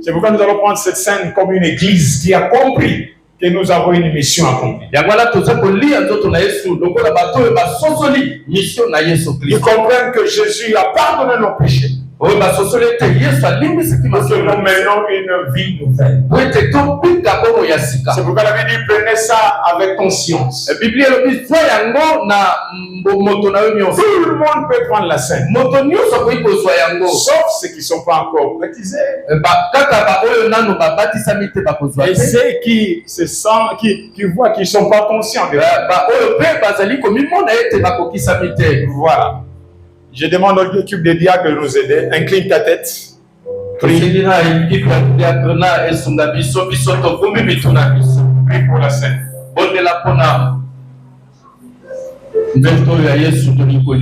C'est pourquoi nous allons prendre cette scène comme une église qui a compris que nous avons une mission accomplie. Ils comprennent que Jésus a pardonné nos péchés. Que nous menons une vie nouvelle. C'est pourquoi la Bible dit prenez ça avec conscience. Tout le monde peut prendre la scène. Sauf ceux qui ne sont pas encore baptisés. Et ceux qui se sentent, qui voient qu'ils ne sont pas conscients de ça. Voilà. Je demande à l'équipe des diacres de nous aider. Incline ta tête. Prie. Prie pour la scène.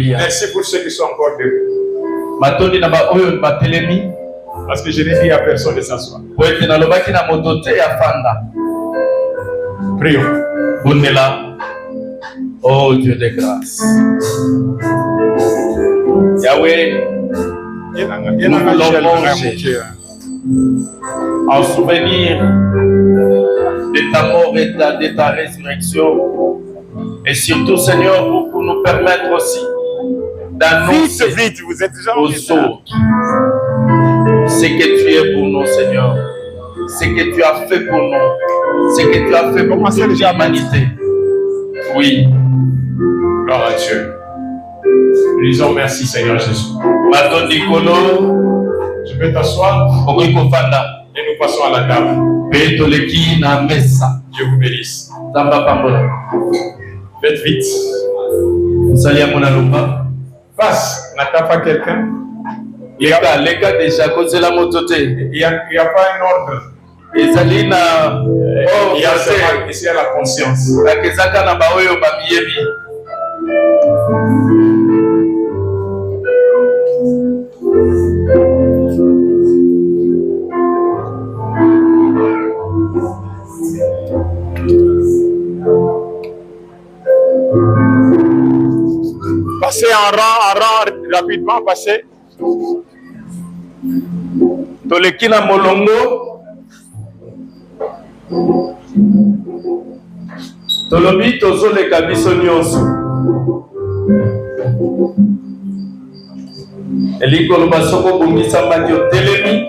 Merci pour ceux qui sont encore debout. Parce que je n'ai dit à personne de s'asseoir. Prions. Oh Dieu de grâce. Yahweh, nous voulons manger en souvenir de ta mort et de ta résurrection. Et surtout, Seigneur, pour nous permettre aussi d'annoncer aux autres ce que tu es pour nous, Seigneur. Ce que tu as fait pour nous. Ce que tu as fait pour toute l'humanité. Oui. Gloire à Dieu. Nous disons merci, Seigneur Jésus. Je vais t'asseoir et nous passons à la table. Dieu vous bénisse. Faites vite. Passe, n'attends pas quelqu'un. Il n'y a pas un ordre. Il y a ici à la conscience. Passez en rang, rapidement, passez. Tolekina molongo. Tolobi tozoleka biso nyonso. Elikolo basoko bongisa mati otelemi.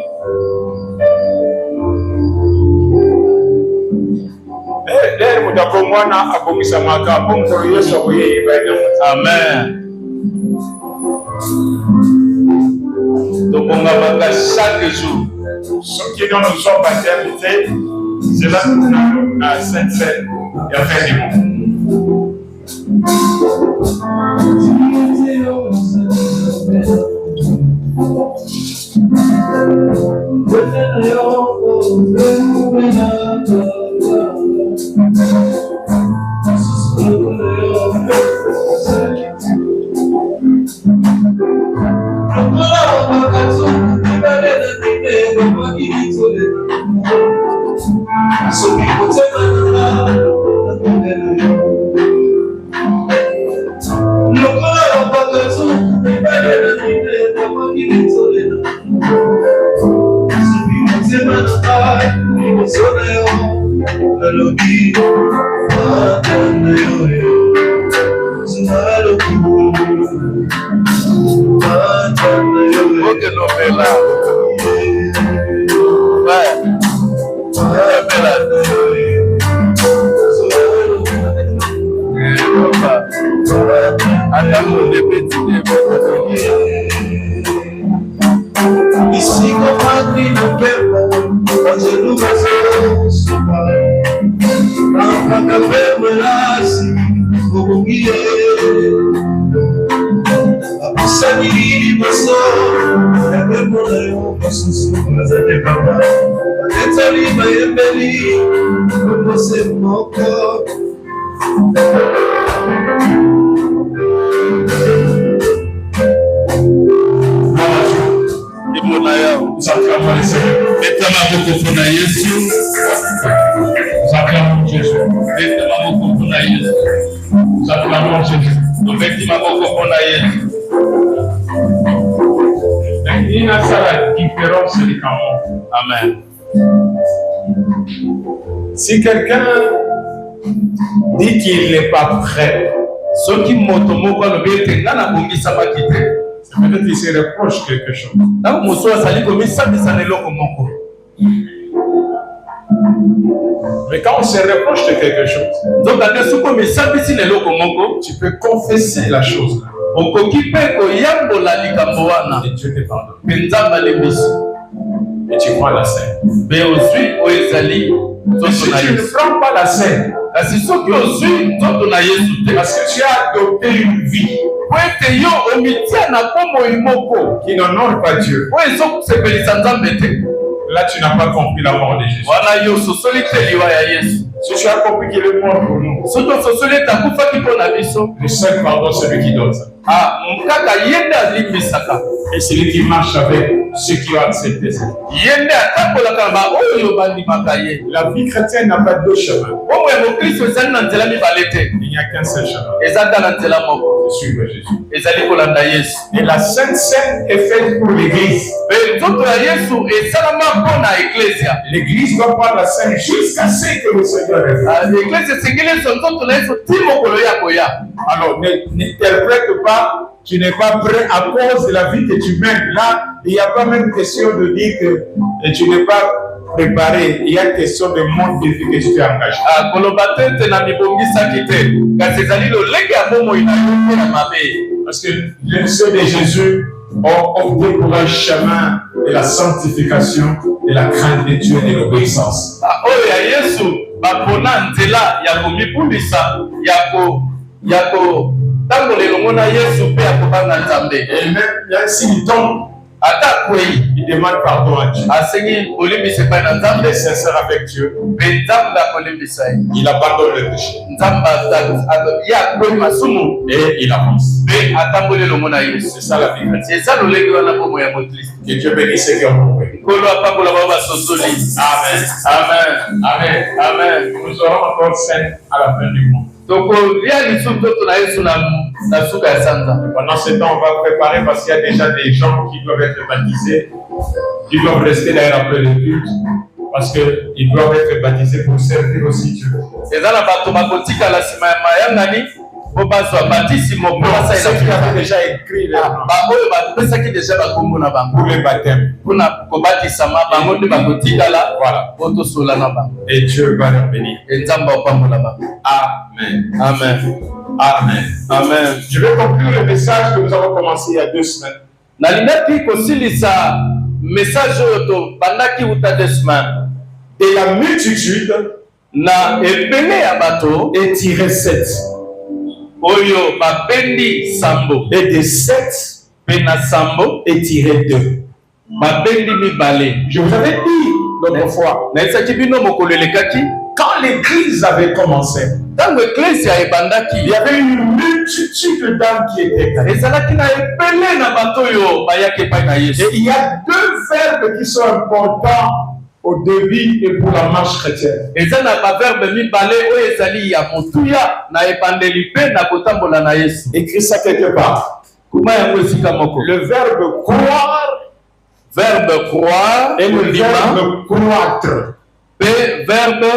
Lero mutakongwana abongisa maka bongolo Yesu oyeyiba. Amen. Tobongabanga chaque jour. Ceux qui nous sont paternité, c'est là à cette scène et à faire des mots. Il y a ça la différence des camons. Amen. Si quelqu'un dit qu'il n'est pas prêt, Ce qui motomoko le bete ngana bongisa bakite. c'est peut-être qu'il se reproche quelque chose. Na moso azali komisa bisana eloko moko. Mais quand on se reproche de quelque chose, Donc ande suko misa bisina eloko moko, tu peux confesser la chose là. okoki pe ko yambola likambo wana. Et Dieu te pardonne. Penzamba le biso. Et tu prends la scène. Be ozwi oezali Mais si zoto na tu ne Yesu. prends pas la scène, Kasi soki ozwi zoto na Yesu te. parce que tu as adopté une vie Po ete yo omitia na bomoi moko qui n'honore pas Dieu, oyo ezokosepelisa Nzambe te. là tu n'as pas compris la mort de Jésus. Wana yo ososoli te liwa ya Yesu. Si tu as compris qu'il est mort pour nous, Soki ososoli ete akufaki mpo na biso, le seul pardon, c'est lui qui donne ça. kaka ye nde alimbisaka. Et c'est lui qui marche avec ceux qui ont accepté ça. Ye nde atambolaka na baoyo bandimaka ye. La vie chrétienne n'a pas deux chemins. Bomoi ya mokristo ezali na nzela mibale te. Il n'y a qu'un seul chemin. Eza kaka na nzela moko. C'est suivre Jésus. Ezali kolanda Yesu. Et la Sainte Seine est faite pour l'Église. Mpe nzoto ya Yesu esalama mpo na eklesia. L'Église doit prendre la Seine jusqu'à ce que le Seigneur revienne. Eklesia esengeli eso nzoto na Yesu ti mokolo ya koya. Alors, n'interprète pas, tu n'es pas prêt à cause de la vie que tu mènes. Là, il n'y a pas même question de dire que tu n'es pas préparé. Il y a question de mode de vie que tu t'es engagé. Koloba te ete na mibongisaki te. Kasi ezali lolenge ya bomoi na yo mpe na mabe. Parce que les ceux de Jésus ont opté pour un chemin de la sanctification, de la crainte de Dieu et de l'obéissance. Oyo ya Yesu bapona nzela ya komibulisa ya kotambola elongo na Yesu mpe ya kobanga Nzambe. Et même s'il tombe, Ata kwei il demande pardon à Dieu. asengi kolimbisa epai na Il Nzambe est sincère avec Dieu. mpe Nzambe akolimbisa ye. Il abandonne le péché. Nzambe ye akwei masumu Et il avance. mpe atamboli elongo na Yesu. C'est ça la vie chrétienne. Eza lolenge wana bomoi ya mokristo. Que Dieu bénisse ceux qui ont compris. Nkolo apambola bao basosoli. Amen. Amen. Amen. Amen. Nous aurons encore scène à la fin du mois. tokolia lisusu nzoto na Yesu na suka ya sanza. Pendant ce temps, on va préparer parce qu'il y a déjà des gens qui doivent être baptisés, qui doivent rester d'ailleurs après le culte, parce qu'ils doivent être baptisés pour servir aussi Dieu. Eza na bato bakotikala nsima ya mayangani po bazwa batisimo mpo Ceux qui basalela avaient déjà écrit leur nom baoyo bapesaki deja bakombo na bango pour le baptême. mpona kobatisama bango nde bakotikala Voilà. po tosola na bango. Et Dieu va leur bénir. Nzambe apambola bango. Amen. Amen. Amen. Amen. Je vais conclure le message que nous avons commencé il y a 2 semaines. nalingaki kosilisa message oyo tobandaki uta 2 semaines. Et la multitude Na ebele ya bato est tirée 7. oyo babendi sambo Et de 7 mpe na sambo est tiré 2. babendi mibale. Je vous avais dit l'autre fois, nayebisaki bino mokolo elekaki quand l'église avait commencé, ntango eklesia il ebandaki y avait une multitude d'âmes qui étaient créées. ezalaki na ebele na bato oyo bayaki epai na Yesu. Et il y a 2 verbes qui sont importants au début et pour la marche chrétienne. eza na baverbe mibale oyo ezali ya motuya na ebandeli mpe na kotambola na Yesu. Écris ça quelque part. kuma yango esika moko Le verbe croire verbe croire et le kondima verbe croître. mpe verbe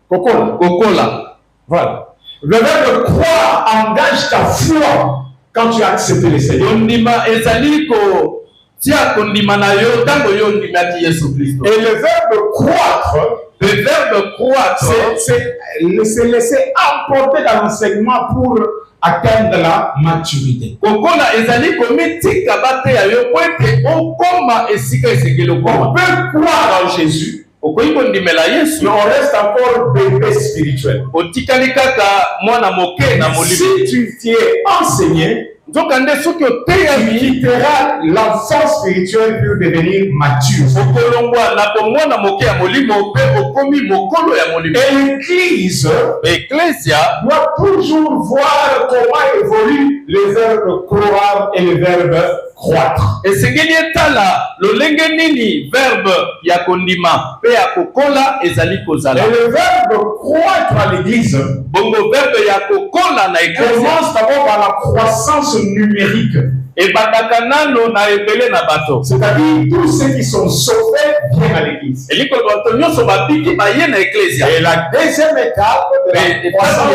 kokola. Voilà. Le verbe croire engage ta foi quand tu as accepté le Seigneur. kondima ezali kotia kondima na yo ntango yo ondimaki Yesu Kristo. Et le verbe croître, Le verbe croître c'est se laisser emporter dans l'enseignement pour atteindre la maturité. kokola ezali komitika bateya yo po ete okoma esika esengeli On okoma. peut croire en Jésus, okoki kondimela Yesu mais on reste encore bébé spirituel. otikali kaka mwana moke na molimo. Si tu t'y es enseigné, nzokande soki tu oteyami quitteras l'enfant spirituel pour devenir mature. okolongwa na bomwana moke ya molimo mpe okomi mokolo ya molimo. Et l'Église Eklesia doit toujours voir comment évolue le verbe croire et le verbe croître. esengeli etala lolenge nini verbe ya kondima mpe ya kokola ezali Et kozala. le verbe croître à l'Église bongo verbe ya kokola na eklesia commence d'abord par la croissance numérique Et batakanano na ebele na bato. C'est-à-dire tous ceux qui sont sauvés viennent à l'église. Et liko bato nyonso babiki baye na ecclesia. Et la deuxième étape de la croissance,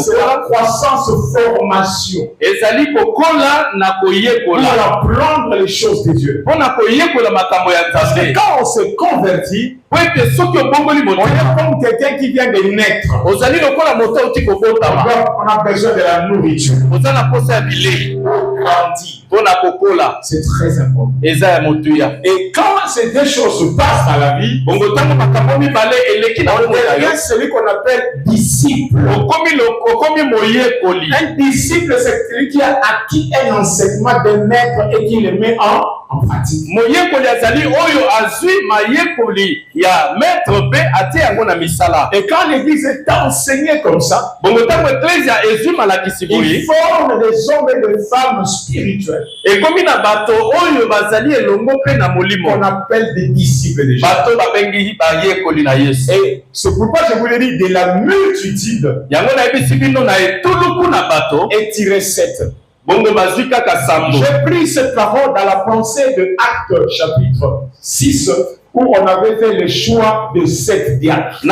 c'est la croissance formation. Ezali kokola na koyekola. Pour apprendre les choses de Dieu. Pona koyekola makambo ya Parce que Nzambe. quand on se convertit, On est comme quelqu'un qui vient de naître. On a besoin de la nourriture. C'est très important. Et quand ces deux choses se passent dans la vie, on devient celui qu'on appelle disciple. Un disciple, c'est celui qui a acquis un enseignement de maître et qui le met en pratique. Et quand l'église est enseignée comme ça, il forme des hommes et des femmes spirituels. On appelle des disciples déjà. Et c'est pourquoi je voulais dire de la multitude et tirer 7. J'ai pris cette parole dans la pensée de Actes chapitre 6 où on avait fait le choix de 7 diacres. Et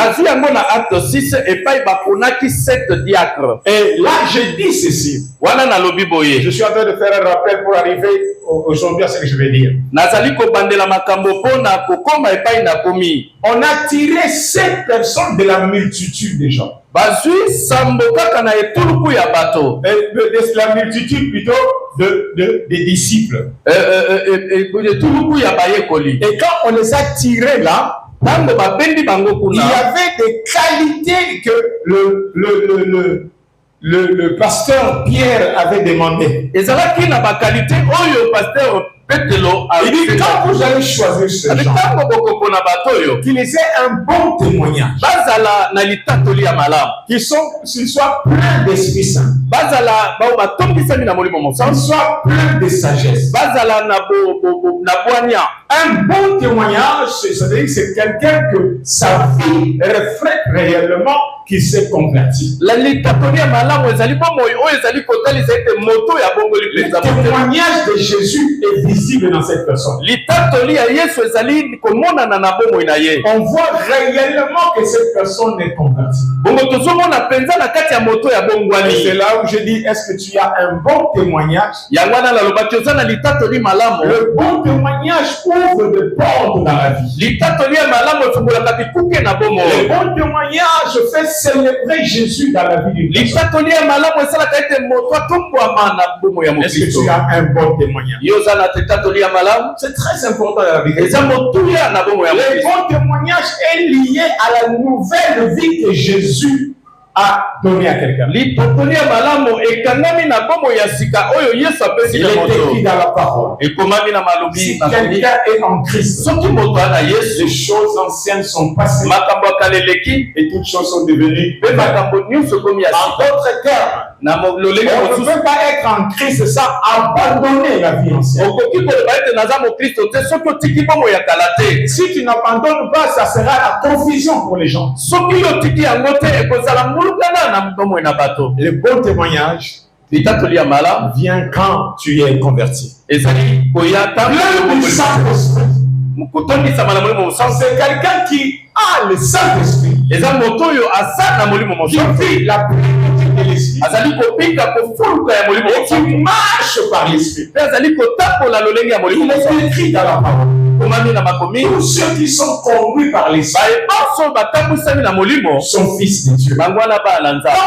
là, je dis ceci. Je suis en train de faire un rappel pour arriver aujourd'hui à ce que je vais dire. On a tiré 7 personnes de la multitude des gens. La multitude plutôt des disciples. Et quand on les a tirés là, il y avait des qualités que le pasteur Pierre avait demandé. Il dit quand vous allez choisir ce genre, qu'il ait un bon témoignage, qu'ils soient pleins d'Esprit Saint, qu'ils soient pleins de sagesse. Un bon témoignage, c'est-à-dire que c'est quelqu'un que sa vie reflète réellement qui s'est converti. Le témoignage de Jésus est visible dans cette personne. On voit réellement que cette personne est convertie. Et c'est là où je dis, est-ce que tu as un bon témoignage? Le bon témoignage ouvre des portes dans la vie. Le bon témoignage fait célébrer Jésus dans la vie d'une personne. Est-ce que tu as un bon témoignage? C'est très important dans la vie. Le bon témoignage est lié à la nouvelle vie que Jésus a donné à quelqu'un. Il est écrit dans la parole. Si quelqu'un est en Christ, les choses anciennes sont passées et toutes choses sont devenues. En d'autres termes, on ne peut pas être en Christ sans abandonner la vie ancienne. Si tu n'abandonnes pas, ça sera la confusion pour les gens. Le bon témoignage vient quand tu es converti. Plein du Saint-Esprit. C'est quelqu'un qui a le Saint-Esprit. Qui vit la plénitude de l'Esprit. Et qui marche par l'Esprit. Il est écrit dans la parole. Tous ceux qui sont conduits par l'Esprit sont fils de Dieu. Quand on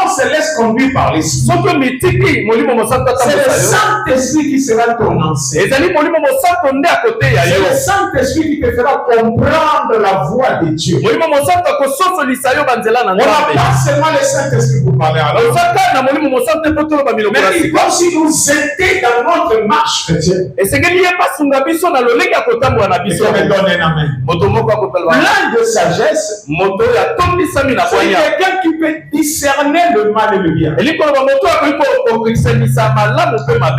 se laisse conduire par l'Esprit, c'est le Saint-Esprit qui sera ton enseignant. C'est le Saint-Esprit qui te fera comprendre la voix de Dieu. On n'a pas seulement le Saint-Esprit pour parler à l'autre, mais il va aussi nous aider dans notre marche chrétienne. Et je me donne un amen. Plein de sagesse, c'est quelqu'un qui peut discerner le mal et le bien.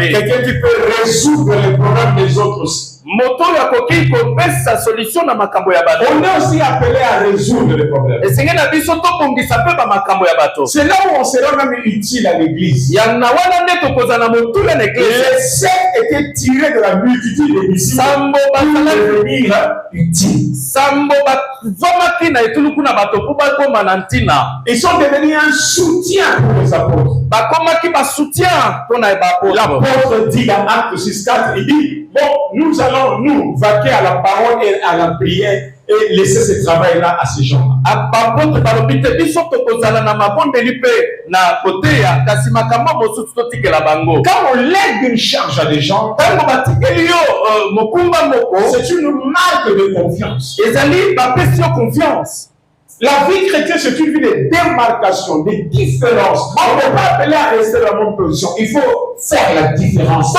Quelqu'un qui peut résoudre les problèmes des autres aussi. moto ya koki kopesa solution na makambo ya bato. On est aussi appelé à résoudre les problèmes. Esenge na biso tobongisa pe ba makambo ya bato. C'est là où on sera même utile à l'église. Ya na wana nde tokoza na motu ya l'église. Les sept étaient tirés de la multitude des disciples pour devenir utiles. Sambo bazomaki na etuluku na bato po bakoma na ntina. Ils sont devenus un soutien pour les apôtres. Bakomaki ba soutien pour na baapôtres. L'apôtre dit dans Actes 6:4, il dit, bon, nous allons nous vaquer à la parole et à la prière et laisser ce travail-là à ces gens-là. Baapôtres balobite biso tokozala na mabondeli pe na koteya kasi makambo mosusu totikela bango. Quand on lègue une charge à des gens, tango batikeli yo mokumba moko, c'est une marque de confiance. ezali bapesi yo confiance. La vie chrétienne, c'est une vie de démarcation, de différence. On ne peut pas appeler à rester dans la même position. Il faut faire la différence.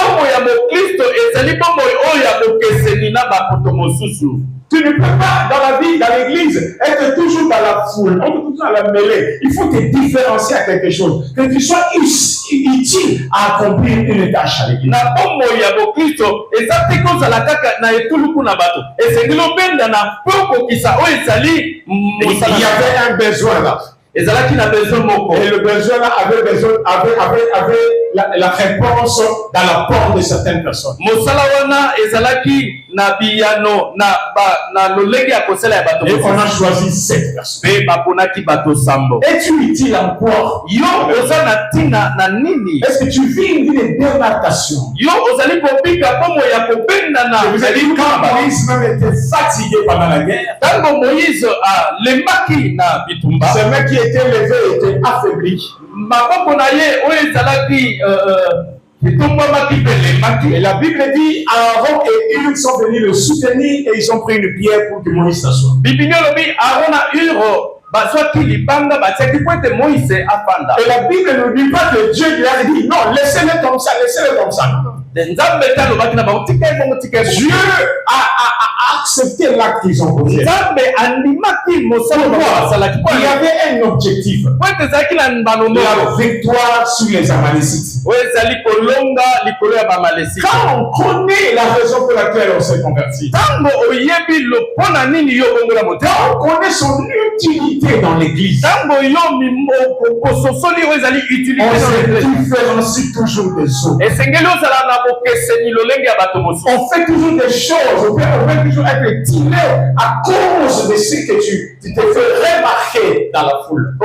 Tu ne peux pas, dans la vie, dans l'église, être toujours dans la foule, être toujours dans la mêlée. Il faut te différencier à quelque chose. Que tu sois utile à accomplir une tâche à l'église. Il y avait un besoin là. Et le besoin là avait la réponse dans la porte de certaines personnes. Et on a choisi 7 personnes. Es-tu utile en quoi? Est-ce que tu vis une vie de démarcation? Je vous ai dit, quand Moïse même était fatigué pendant la guerre, ce mec qui était levé était affaibli. Et la Bible dit, Aaron et Hur sont venus le soutenir et ils ont pris une pierre pour que Moïse s'assoie. Et la Bible ne dit pas que Dieu lui a dit, non, laissez-le comme ça, laissez-le comme ça. Dieu a accepté l'acte qu'ils ont posé. Il y avait un objectif. La victoire sur les Amalécites. Quand on connaît la raison pour laquelle on s'est converti, quand on connaît son utilité dans l'église, on se différencie toujours des autres. On fait toujours des choses, on peut toujours être tiré à cause de ce que tu te fais remarquer dans la foule.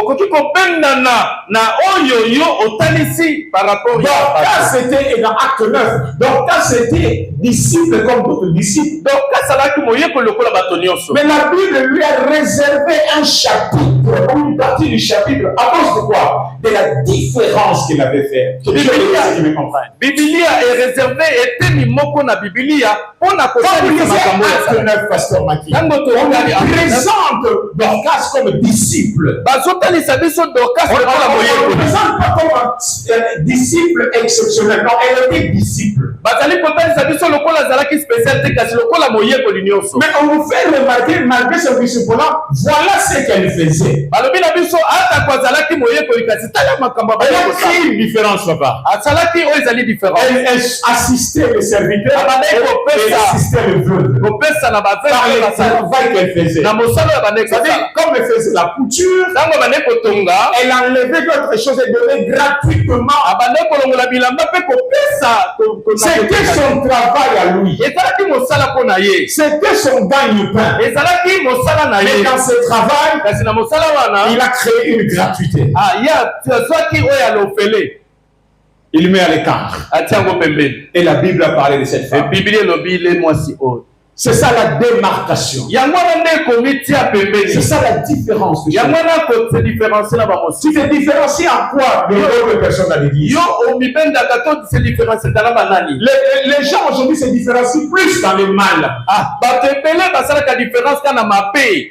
Dorcas c'était dans Acte 9. Dorcas c'était disciple comme d'autres disciples. Mais la Bible lui a réservé un chapitre, une partie du chapitre, à cause de quoi? De la différence qu'il avait fait. Que Dieu me comprenne. Est réservé et moko na Biblia pour na Acte 9, pasteur Maki. On présente Dorcas comme disciple. On ne présente pas comme un disciple exceptionnel. Non, elle était disciple. Mais on vous fait remarquer, malgré ce disciple-là, voilà ce qu'elle faisait. Elle a créé une différence là-bas. Elle assistait les serviteurs et assistait les veuves par le travail qu'elle faisait. Comme elle faisait la couture, elle enlevait d'autres choses et donnait gratuitement. C'était son travail à lui. C'était son gagne-pain. Et dans ce travail, il a créé une gratuité. Il met à l'écart. Et la Bible a parlé de cette femme. C'est ça la démarcation. C'est ça la différence. Tu te différencies en quoi de l'autre personne à l'église? Les gens aujourd'hui se différencient plus dans le mal.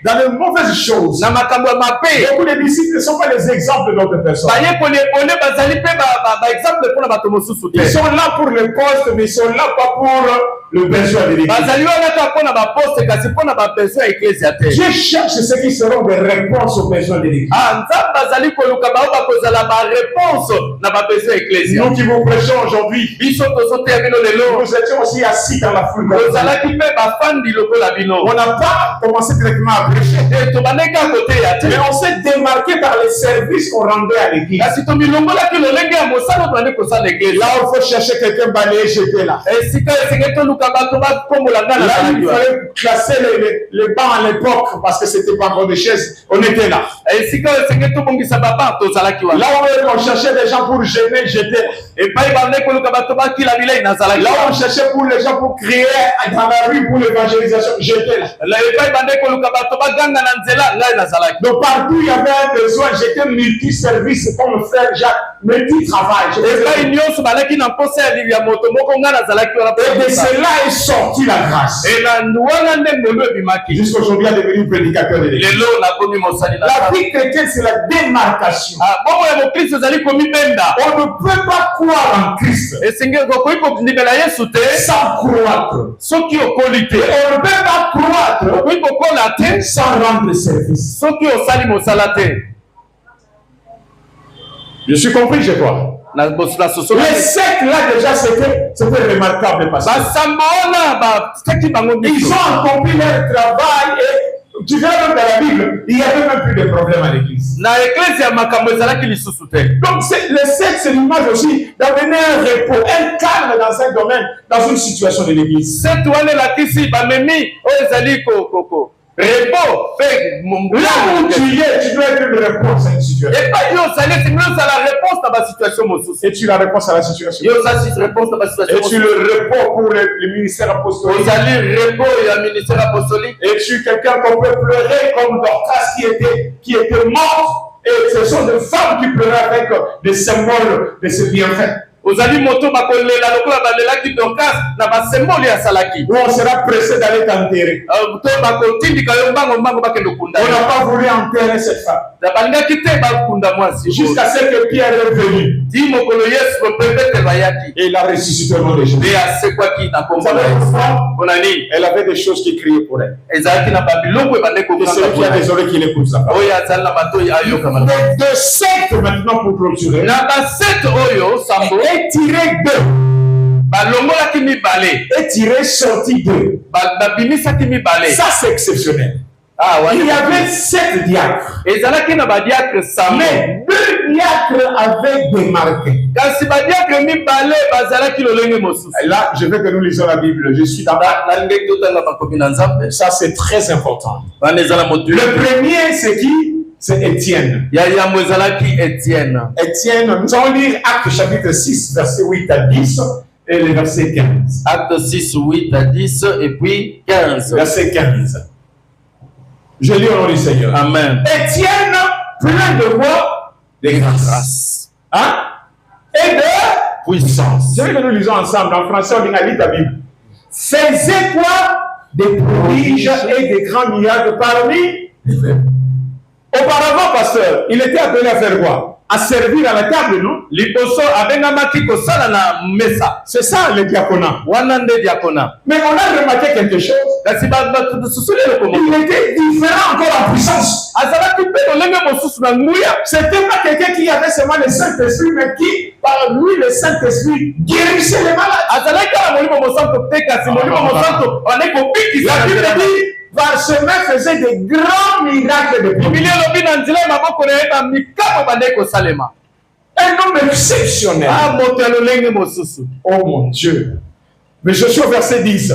Dans les mauvaises choses. Beaucoup de disciples ne sont pas les exemples d'autres personnes. Ils sont là pour le poste, mais ils sont là pas pour le besoin de l'église. Dieu cherche ceux qui seront des réponses aux besoins de l'église. Nous qui vous prêchons aujourd'hui, nous étions aussi assis dans la foule. On n'a pas commencé directement à prêcher, mais on s'est démarqué par les services qu'on rendait à l'église. Là où il faut chercher quelqu'un balayé, j'étais là. Là il fallait classer les bancs à l'époque parce que c'était pas encore des chaises, on était là. Là où on cherchait des gens pour gêner, j'étais là. Là où on cherchait pour les gens pour crier dans la rue pour l'évangélisation, j'étais là. Donc partout il y avait un besoin, j'étais multi-service comme le frère Jacques, multi-travail. Et de cela est sortie la grâce. Jusqu'aujourd'hui, il est devenu prédicateur de l'église. La vie chrétienne, c'est la démarcation. On ne peut pas croire en Christ sans croître. Et on ne peut pas croître sans rendre service. Je suis compris, je crois. Les sectes là déjà c'était remarquable parce que ils ont accompli leur travail et tu verras même dans la Bible, il n'y avait même plus de problème à l'église. Donc les sectes c'est l'image aussi d'amener un repos, un calme dans un domaine, dans une situation de l'église. Repos. Là où tu es, tu dois être une réponse à une situation. Et tu la réponse à la situation. Et tu le repos pour le ministère apostolique. Et tu es quelqu'un qu'on peut pleurer comme Dorcas qui était mort. Et ce sont des femmes qui pleuraient avec des symboles de ce bienfait. Où on sera pressé d'aller t'enterrer. On n'a pas voulu enterrer cette femme. Jusqu'à ce que Pierre est venu. Et il a ressuscité au nom de Jésus. Elle avait des choses qui criaient pour elle. Et celui qui a des oreilles qui l'écoute ça. De sept maintenant pour clôturer. Et tiré deux. Et tiré sorti deux. Ça c'est exceptionnel. Il y avait 7 diacres. Mais 2 diacres avaient démarqué. Et là, je veux que nous lisons la Bible. Je suis dans ça c'est très important. Le premier c'est qui? C'est Étienne. Étienne, nous allons lire Actes chapitre 6, verset 8 à 10 et le verset 15. Actes 6, 8 à 10 et puis 15. Verset 15. Je lis au nom du Seigneur. Amen. Étienne, plein de quoi? De grâce. Hein? Et de puissance. Je veux que nous lisons ensemble. En français, on lit ta Bible. Faisait quoi? Des prodiges et des grands miracles parmi les faibles. Auparavant, pasteur, il était appelé à faire quoi? À servir à la table, non? C'est ça le diaconat. Mais on a remarqué quelque chose. Il était différent encore en puissance. C'était pas quelqu'un qui avait seulement le Saint-Esprit, mais qui, par lui, le Saint-Esprit guérissait les malades. La Bible dit, Parchemin faisait des grands miracles de Dieu. Un homme exceptionnel. Oh mon Dieu. Mais je suis au verset 10.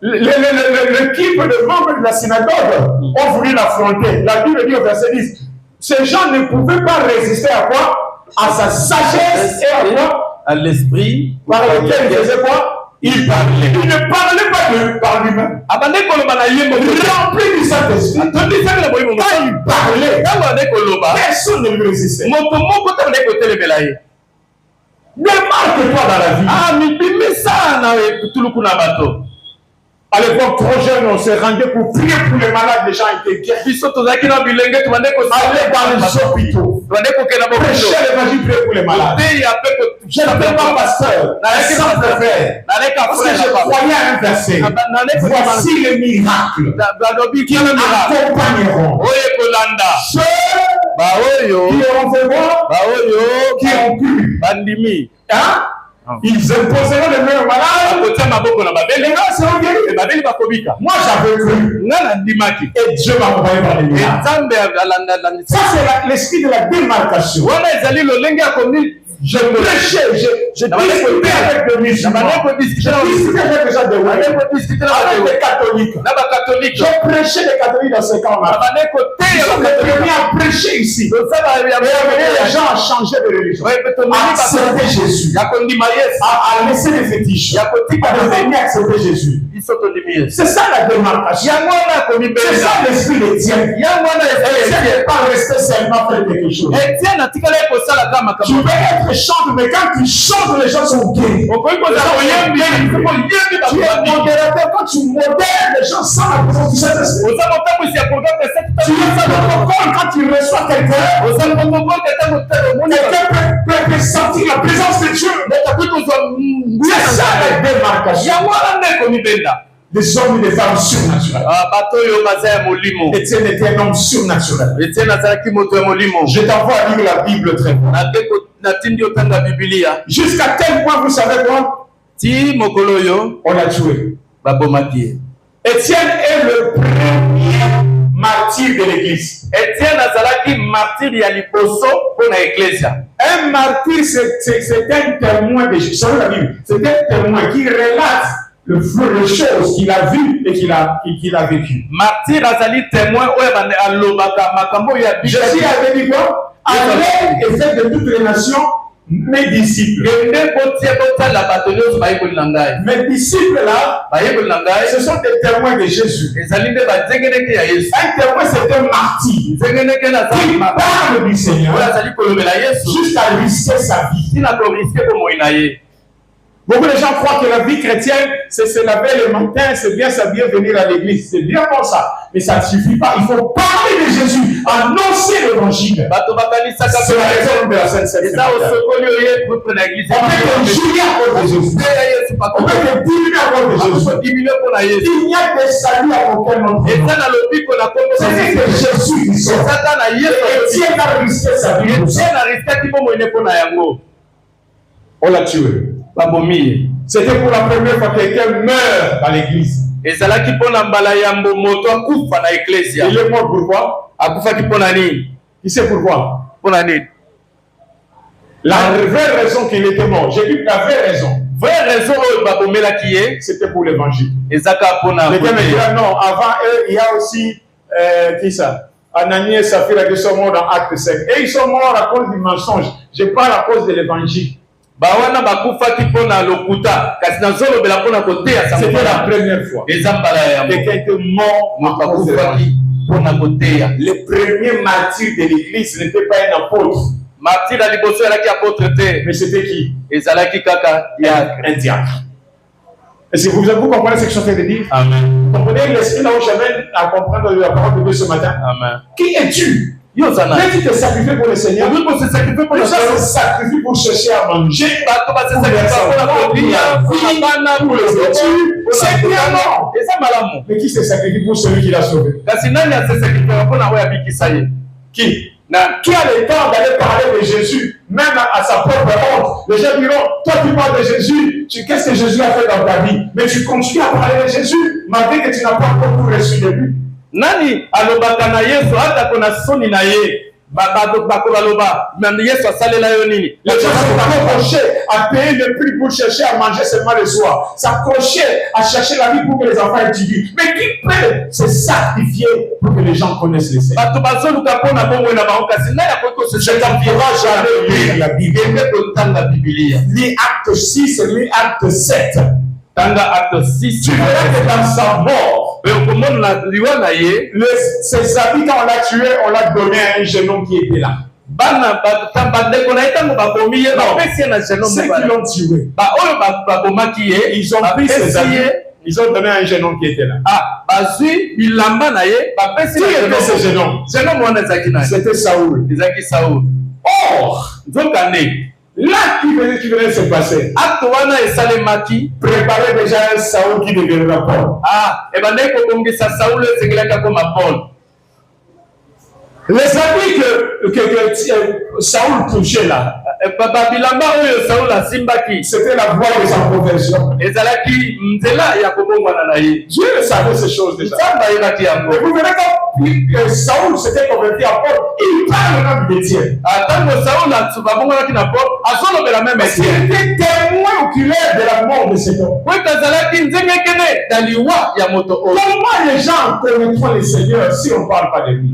L'équipe de membres de la synagogue ont voulu l'affronter. La Bible dit au verset 10. Ces gens ne pouvaient pas résister à quoi? À sa sagesse et à quoi? À l'esprit. Par lequel il faisait quoi? Il parlait. Il ne parlait pas par lui-même. Rempli du Saint-Esprit. Quand il parlait, personne ne lui résistait. Démarque-toi dans la vie. À l'époque, trop jeune, on se rendait pour prier pour les malades. Les gens étaient guéris. Allez dans les hôpitaux. Prêcher l'évangile, prier pour les malades. Je n'étais pas pasteur, sans frère, parce que je croyais à un verset. Voici les miracles qui accompagneront ceux qui auront fait voir, qui ont cru. Hein? Ils imposeront les mains aux malades. Les gens seront guéris. Moi j'avais cru. Et Dieu m'a envoyé par les miracles. Ça c'est l'esprit de la démarcation. Je prêchais, je discutais avec des musulmans, je discutais avec des gens de Wallé, avec des catholiques. Je prêchais des catholiques dans ce camp-là. Ils sont les premiers à prêcher ici. Et les gens à changer de religion, à accepter Jésus, à laisser les fétiches, à venir accepter Jésus. C'est ça la démarcation. C'est ça l'esprit de Dieu. Étienne n'est pas resté seulement faire quelque chose. Tu peux être chante, mais quand tu chantes, les gens sont gays. Tu es modérateur, quand tu modères, les gens sentent la présence du Saint-Esprit. Tu es protocole quand tu reçois quelqu'un. Quelqu'un peut sentir la présence de Dieu. C'est ça la démarcation. Des hommes et des femmes surnaturels. Étienne était un homme surnaturel. Je t'envoie à lire la Bible très bien. Jusqu'à tel point, vous savez quoi? On l'a tué. Étienne est le premier martyr de l'église. Un martyr, c'est un témoin de Jésus. Selon la Bible, c'est un témoin qui relate les choses qu'il a vues et qu'il a vécues. Martyr azali témoin Jésus avait dit quoi? Allez et faites de toutes les nations mes disciples. Mes disciples là, ce sont des témoins de Jésus. Un témoin, c'est un martyr qui parle du Seigneur jusqu'à risquer sa vie. Beaucoup de gens croient que la vie chrétienne, c'est se laver le matin, c'est bien s'habiller, venir à l'église. C'est bien pour ça. Mais ça ne suffit pas. Il faut parler de Jésus, annoncer l'évangile. C'est la raison de la Sainte Seine. On peut te juger à cause de Jésus. On peut te diminuer à cause de Jésus. Il n'y a de salut à aucun autre. C'est que Jésus qui sort. Et Dieu a risqué sa vie. On l'a tué. C'était pour la première fois que quelqu'un meurt à l'église. Il est mort pourquoi? Il sait pourquoi? La vraie raison qu'il était mort, j'ai dit la vraie raison. C'était pour l'évangile. Quelqu'un me dira non, avant eux, il y a aussi qui ça? Ananias et Saphira qui sont morts dans Acte 5. Et ils sont morts à cause du mensonge. Je parle à cause de l'évangile. C'était la première fois. Quelqu'un était mort à cause de l'évangile. Le premier martyr de l'église n'était pas un apôtre. Mais c'était qui? Un diacre. Est-ce que vous comprenez ce que je suis en train de dire? Amen. Vous comprenez l'esprit là où j'amène à comprendre la parole de Dieu ce matin? Amen. Qui es-tu? Dès que tu te sacrifies pour le Seigneur, les gens se sacrifient pour chercher à manger, pour les études, c'est bien non. Mais qui se sacrifie pour celui qui l'a sauvé? Qui? Qui a le temps d'aller parler de Jésus, même à sa propre honte? Les gens diront, toi tu parles de Jésus, qu'est-ce que Jésus a fait dans ta vie? Mais tu continues à parler de Jésus, malgré que tu n'as pas beaucoup reçu de lui. Nani alobaka na Yesu hata kona soni na ye bakoloba mais Yesu asalela yo nini? Les gens sont accrochés à payer le prix pour chercher à manger seulement le soir, s'accrocher à chercher la vie pour que les enfants étudient. Mais qui peut se sacrifier pour que les gens connaissent le Seigneur? Je t'encourage à lire la Bible. Lis Acte 6 et lis Acte 7. Acte 6, tu verras que dans sa mort, ses amis, quand on l'a tué, on l'a donné à un jeune homme qui était là. Ceux qui l'ont tué, ils ont pris ses amis, ils ont donné à un jeune homme qui était là. Qui était ce jeune homme? C'était Saoul. Or, là qui venait se passer, préparer déjà un Saoul qui deviendra Paul. Les habits que Saoul touchait là, c'était la voie de sa conversion. Dieu savait ces choses déjà. Et vous verrez quand Saoul s'était converti à Paul, il parle même d'Étienne. Il était témoin oculaire de la mort de cet homme. Comment les gens connaîtront le Seigneur si on ne parle pas de lui?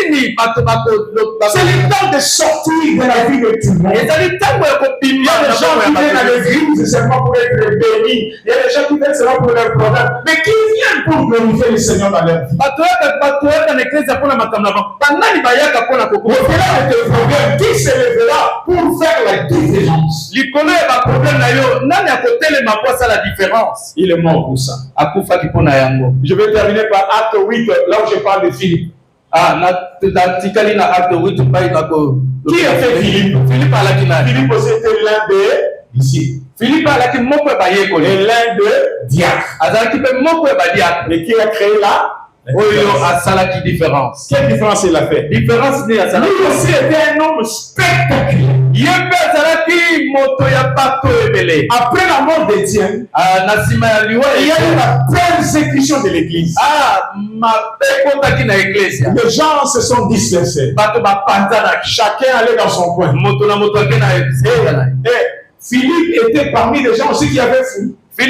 C'est le temps de sortir de la vie de tout le monde. Il y a des gens qui viennent à l'église seulement pour être bénis. Il y a des gens qui viennent seulement pour leurs problèmes, mais qui viennent pour glorifier le Seigneur dans leur vie. Au-delà de tes problèmes, qui se lèvera pour faire la différence? Il est mort pour ça. Je vais terminer par Acte 8, là où je parle de Philippe. Qui a fait Philippe? Philippe aussi était l'un des disciples. Et l'un de diacres. Mais qui a créé la différence. Quelle différence il a fait? Lui aussi était un homme spectaculaire. Après la mort d'Étienne, il y a eu la persécution de l'église. Les gens se sont dispersés. Chacun allait dans son coin. Et Philippe était parmi les gens aussi qui avaient fui. Mais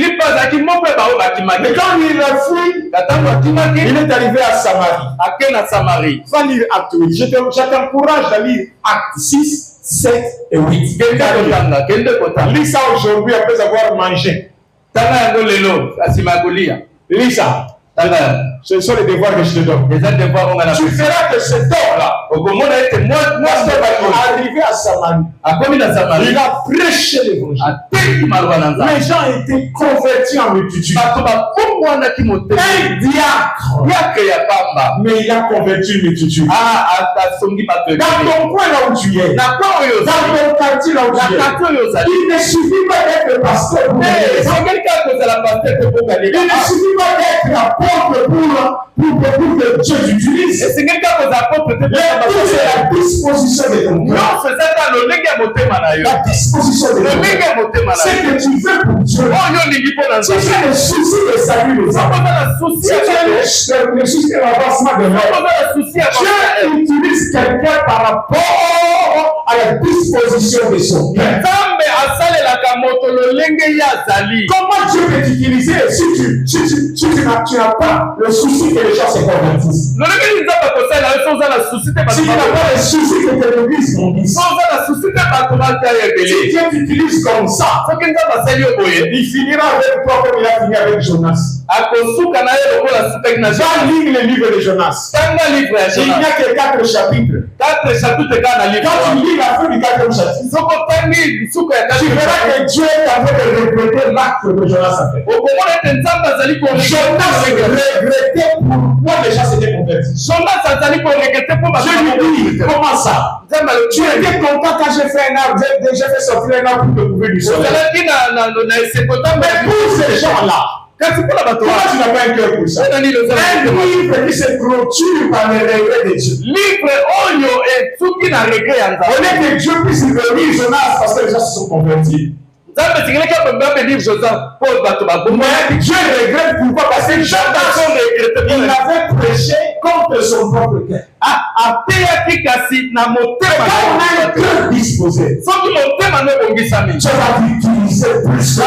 quand il a fui, il est arrivé à Samarie. Va lire Acte 8. Je t'encourage à lire Acte 6, 7 et 8. Lis ça aujourd'hui après avoir mangé. Lis ça. Ce sont les devoirs que je te donne. Tu feras que cet homme-là, arrivé à Samarie, il a prêché l'évangile. Les gens étaient convertis en multitude. Un diacre, mais il a converti une multitude. Dans ton coin là où tu es, dans ton quartier là où tu es, il ne suffit pas d'être pasteur pour il ne suffit pas d'être apôtre pour que Dieu t'utilise. C'est la disposition de ton cœur. La disposition de ton cœur. C'est que tu veux pour Dieu. Si tu as le souci de salut des hommes, si tu as le souci de l'avancement de l'homme, Dieu utilise quelqu'un par rapport à la disposition de son cœur. Comment Dieu peut t'utiliser si tu n'as pas le souci que les gens se convertissent? Si tu n'as pas le souci que tes églises grandissent, si Dieu t'utilise comme ça, il finira avec toi comme il a fini avec Jonas. Va lire le livre de Jonas. Il n'y a que 4 chapitres. Quand tu lis la fin du 4e chapitre, tu verras que Dieu est en train de regretter l'acte que Jonas a fait. Jonas regrettait pourquoi les gens s'étaient convertis. Je lui dis, comment ça? Tu étais content quand j'ai fait un arbre, j'ai fait sortir un arbre pour te couvrir du soleil. Mais pour ces gens-là, pourquoi tu n'as pas un cœur pour ça? Un livre qui se clôture par les regrets de Dieu. Au lieu que Dieu puisse venir Jonas parce que les gens se sont convertis. Mais Dieu regrette pourquoi? Parce que Jonas, il avait prêché contre son propre cœur. Quand on a un cœur disposé, Dieu va l'utiliser plus que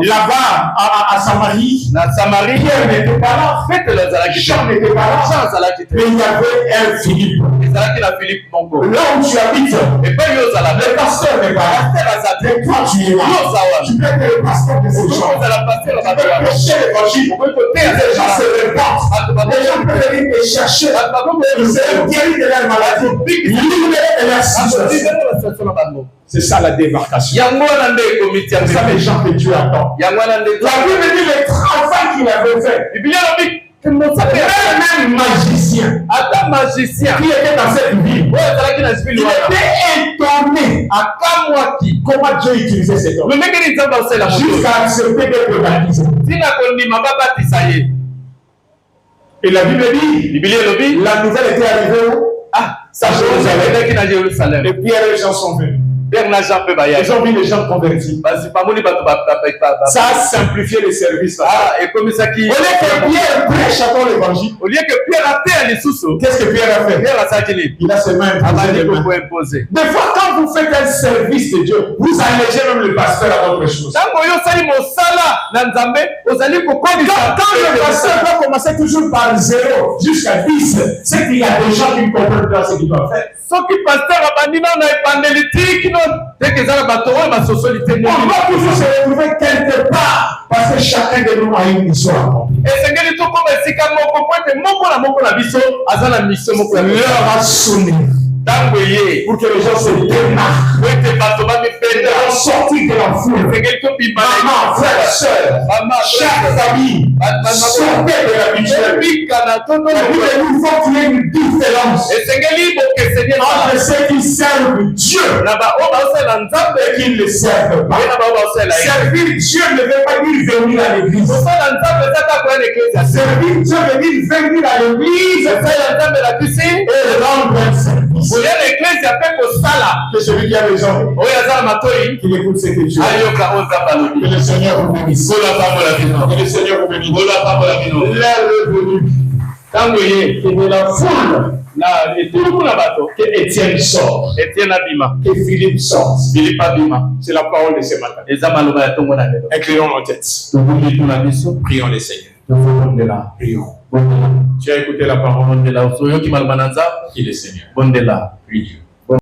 là-bas à Samarie, Pierre n'était pas là, Jean n'était pas là, mais il y avait un Philippe. Là où tu habites, le pasteur n'est pas là. Mais toi tu es là. Tu peux être le pasteur de ces gens. Tu peux prêcher l'évangile. Les gens se répandent. Les gens peuvent venir te chercher. Ils se guérir de leur maladie. Libérer de leur situation. C'est ça la démarcation. C'est ça les gens que Dieu attend. La Bible dit le travail qu'il avait fait. Même magicien qui était dans cette ville, il était étonné comment Dieu utilisait cet homme jusqu'à accepter d'être baptisé. Et la Bible dit, la nouvelle était arrivée où? À Jérusalem. Et Pierre et les gens sont venus. Ils ont vu les gens convertis. Ça a simplifié les services. Au lieu que Pierre prêche à l'évangile, qu'est-ce que Pierre a fait? Il a ses mains imposées. Des fois, quand vous faites un service de Dieu, vous allégez même le pasteur à votre chose. Quand le pasteur doit commencer toujours par 0 jusqu'à 10, c'est qu'il y a des gens qui ne comprennent pas ce qu'il doit faire. On va toujours se retrouver quelque part parce que chacun de nous a une mission à accomplir. L'heure a sonné pour que les gens se démarquent, sortir de la foule. Maman, frère, soeur, chaque famille, sortez de l'habitude. Il faut qu'il y ait une différence entre ceux qui servent Dieu et qui ne le servent pas. Servir Dieu ne veut pas dire venir à l'église. Servir Dieu veut dire venir à l'église et rendre un service. Que celui qui a besoin, qu'il écoute ce que Dieu dit. Que le Seigneur vous bénisse. Que le Seigneur vous bénisse. L'heure est venue. Que de la foule, que Étienne sort, que Philippe sort. C'est la parole de ce matin. Inclinons nos têtes. Prions le Seigneur. Prions. Tu as écouté la parole. Qui est le Seigneur. Prie Dieu.